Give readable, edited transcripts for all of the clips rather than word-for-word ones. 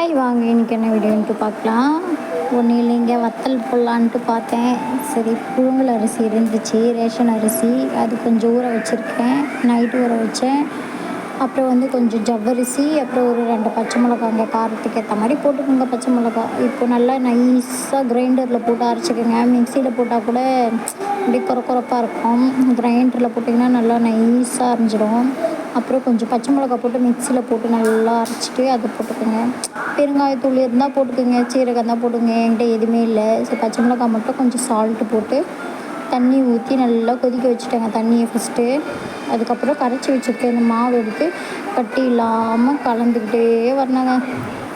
Hi வாங்க, இன்றைக்கி என்ன வீடியோன்ட்டு பார்க்கலாம். ஒன்றும் இல்லைங்க, வத்தல் போடலான்ட்டு பார்த்தேன். சரி, புழுங்கல் அரிசி இருந்துச்சு, ரேஷன் அரிசி, அது கொஞ்சம் ஊற வச்சுருக்கேன். நைட்டு ஊற வச்சேன். அப்புறம் கொஞ்சம் ஜவ்வரிசி, அப்புறம் ஒரு 2 பச்சை மிளகாங்க, காரத்துக்கு ஏற்ற மாதிரி போட்டுக்கோங்க பச்சை மிளகா. இப்போ நல்லா நைஸாக கிரைண்டரில் போட்டு அரைச்சிக்கோங்க. மிக்சியில் போட்டால் கூட அப்படியே குறப்பாக இருக்கும். கிரைண்டரில் போட்டிங்கன்னா நல்லா நைஸாக அரைஞ்சிடும். அப்புறம் கொஞ்சம் பச்சை மிளகா போட்டு மிக்சியில் போட்டு நல்லா அரைச்சிட்டு அதை போட்டுக்கோங்க. பெருங்காயத்தூள் இருந்தால் போட்டுக்கோங்க, சீரகம் இருந்தால் போட்டுங்க. என்கிட்ட எதுவுமே இல்லை. சரி, பச்சை மிளகா மட்டும் கொஞ்சம் சால்ட்டு போட்டு தண்ணி ஊற்றி நல்லா கொதிக்க வச்சுட்டேங்க தண்ணியை ஃபஸ்ட்டு. அதுக்கப்புறம் கரைச்சி வச்சுருக்கேன் இந்த மாவு எடுத்து கட்டி இல்லாமல் கலந்துக்கிட்டே வரணுங்க.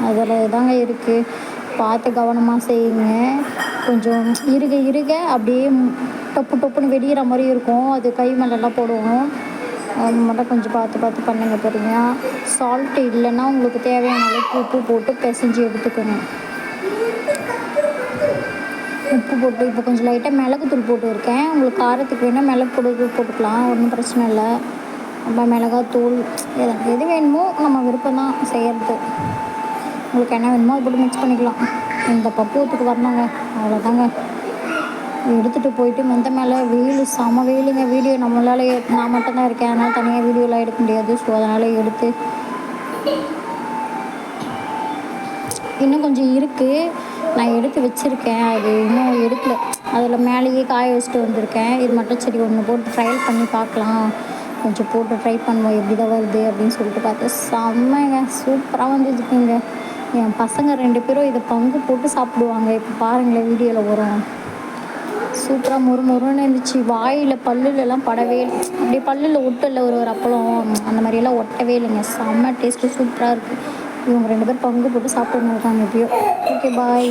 அதில் தாங்க இருக்குது, பார்த்து கவனமாக செய்யுங்க. கொஞ்சம் இருக அப்படியே டப்புன்னு வெடிகிற மாதிரி இருக்கும். அது கை மேலெல்லாம் போடுவோம். அது மட்டும் கொஞ்சம் பார்த்து பண்ணுங்க பொறுமையாக. சால்ட்டு இல்லைன்னா உங்களுக்கு தேவையான அளவுக்கு உப்பு போட்டு பிசைஞ்சு எடுத்துக்கோங்க. உப்பு போட்டு இப்போ கொஞ்சம் லைட்டாக மிளகுத்தூள் போட்டு இருக்கேன். உங்களுக்கு காரத்துக்கு வேணால் மிளகு போட்டுக்கலாம், ஒன்றும் பிரச்சனை இல்லை. நம்ம மிளகாத்தூள் எது வேணுமோ நம்ம விருப்பம் தான் செய்கிறது. உங்களுக்கு என்ன வேணுமோ அது போட்டு மிக்ஸ் பண்ணிக்கலாம். இந்த பக்குவத்துக்கு வரணுங்க, அவ்வளோதாங்க. எடுத்துகிட்டு போயிட்டு மெந்த மேலே வெயில் செம வெயிலுங்க. வீடியோ நம்மளால் நான் மட்டும்தான் இருக்கேன், அதனால் தனியாக வீடியோலாம் எடுக்க முடியாது. ஸோ அதனால் எடுத்து இன்னும் கொஞ்சம் இருக்குது, நான் எடுத்து வச்சுருக்கேன். அது இன்னும் எடுக்கல, அதில் மேலேயே காய வச்சுட்டு வந்திருக்கேன். இது மட்டும் சரி ஒன்று போட்டு ட்ரையல் பண்ணி பார்க்கலாம், கொஞ்சம் போட்டு ட்ரை பண்ணுவோம் எப்படி தான் வருது அப்படின்னு சொல்லிட்டு பார்த்தேன். செம்மங்க, சூப்பராக வந்துச்சுக்குங்க. என் பசங்க 2 பேரும் இதை பங்கு போட்டு சாப்பிடுவாங்க. இப்போ பாருங்களேன், வீடியோவில் வரும். சூப்பராக முறுமுறுன்னு இருந்துச்சு. வாயில் பல்லுலலாம் படவே இல்லை, அப்படியே பல்லில் ஒட்டலை. ஒரு அப்பளம் அந்த மாதிரியெல்லாம் ஒட்டவே இல்லைங்க. செம்ம டேஸ்ட்டு, சூப்பராக இருக்குது. இவங்க 2 பேர் பங்கு போட்டு சாப்பிட்டுன்னு இருக்காங்க எப்படியோ. ஓகே, பாய்.